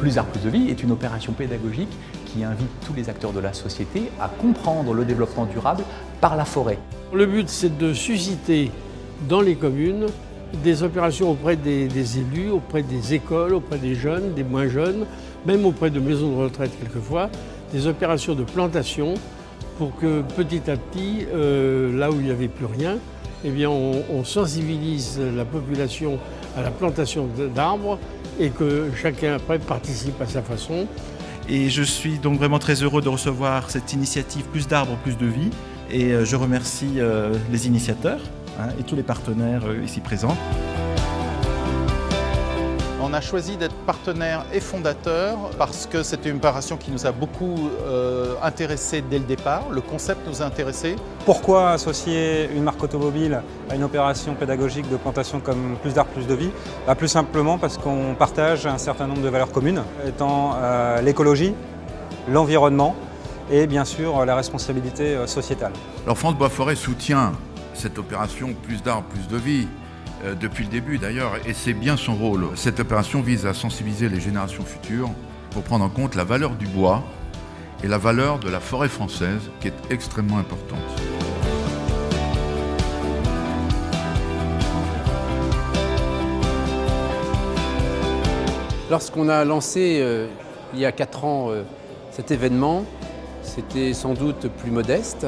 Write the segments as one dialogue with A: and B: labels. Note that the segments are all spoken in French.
A: Plus d'arbres, plus de vie est une opération pédagogique qui invite tous les acteurs de la société à comprendre le développement durable par la forêt.
B: Le but, c'est de susciter dans les communes des opérations auprès des élus, auprès des écoles, auprès des jeunes, des moins jeunes, même auprès de maisons de retraite quelquefois, des opérations de plantation pour que petit à petit, là où il n'y avait plus rien, eh bien, on sensibilise la population à la plantation d'arbres et que chacun après participe à sa façon.
C: Et je suis donc vraiment très heureux de recevoir cette initiative Plus d'arbres, plus de vie. Et je remercie les initiateurs et tous les partenaires ici présents.
D: On a choisi d'être partenaire et fondateur parce que c'était une opération qui nous a beaucoup intéressés dès le départ. Le concept nous a intéressés.
E: Pourquoi associer une marque automobile à une opération pédagogique de plantation comme Plus d'arbres, plus de vie? Plus simplement parce qu'on partage un certain nombre de valeurs communes, étant l'écologie, l'environnement et bien sûr la responsabilité sociétale.
F: Alors France Bois Forêt soutient cette opération Plus d'arbres, plus de vie depuis le début d'ailleurs, et c'est bien son rôle. Cette opération vise à sensibiliser les générations futures pour prendre en compte la valeur du bois et la valeur de la forêt française qui est extrêmement importante.
G: Lorsqu'on a lancé il y a 4 ans cet événement, c'était sans doute plus modeste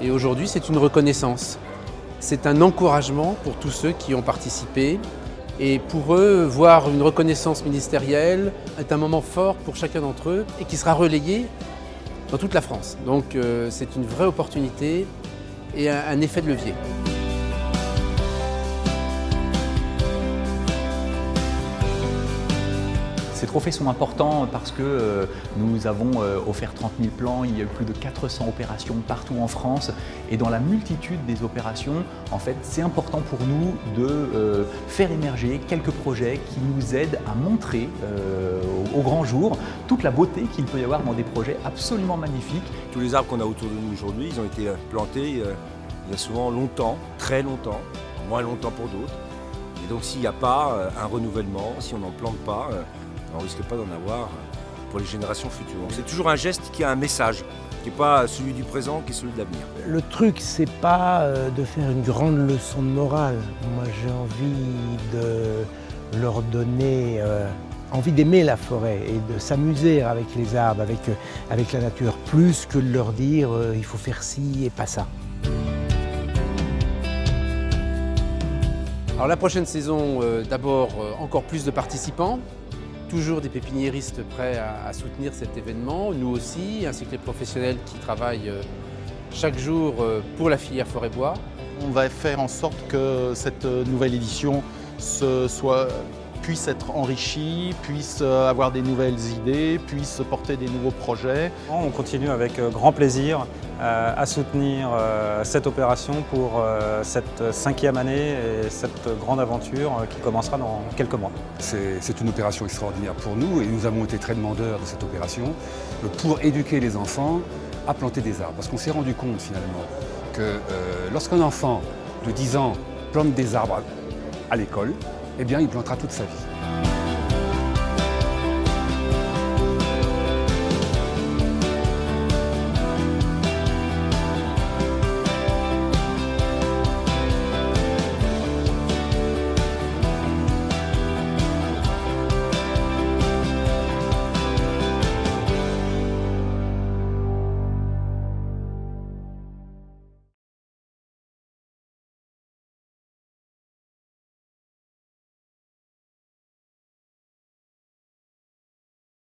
G: et aujourd'hui c'est une reconnaissance. C'est un encouragement pour tous ceux qui ont participé et pour eux, voir une reconnaissance ministérielle est un moment fort pour chacun d'entre eux et qui sera relayé dans toute la France. Donc c'est une vraie opportunité et un effet de levier.
A: Ces trophées sont importants parce que nous avons offert 30 000 plans, il y a eu plus de 400 opérations partout en France et dans la multitude des opérations, en fait, c'est important pour nous de faire émerger quelques projets qui nous aident à montrer au grand jour toute la beauté qu'il peut y avoir dans des projets absolument magnifiques.
H: Tous les arbres qu'on a autour de nous aujourd'hui, ils ont été plantés il y a souvent longtemps, très longtemps, moins longtemps pour d'autres. Et donc s'il n'y a pas un renouvellement, si on n'en plante pas, on ne risque pas d'en avoir pour les générations futures. C'est toujours un geste qui a un message, qui n'est pas celui du présent, qui est celui de l'avenir.
I: Le truc, c'est pas de faire une grande leçon de morale. Moi, j'ai envie de leur donner envie d'aimer la forêt et de s'amuser avec les arbres, avec la nature, plus que de leur dire il faut faire ci et pas ça.
G: Alors la prochaine saison, d'abord encore plus de participants. Toujours des pépiniéristes prêts à soutenir cet événement, nous aussi, ainsi que les professionnels qui travaillent chaque jour pour la filière forêt-bois.
D: On va faire en sorte que cette nouvelle édition puisse être enrichie, puisse avoir des nouvelles idées, puisse porter des nouveaux projets.
E: On continue avec grand plaisir à soutenir cette opération pour cette 5e année et cette grande aventure qui commencera dans quelques mois.
J: C'est une opération extraordinaire pour nous et nous avons été très demandeurs de cette opération pour éduquer les enfants à planter des arbres. Parce qu'on s'est rendu compte finalement que lorsqu'un enfant de 10 ans plante des arbres à l'école, eh bien il plantera toute sa vie.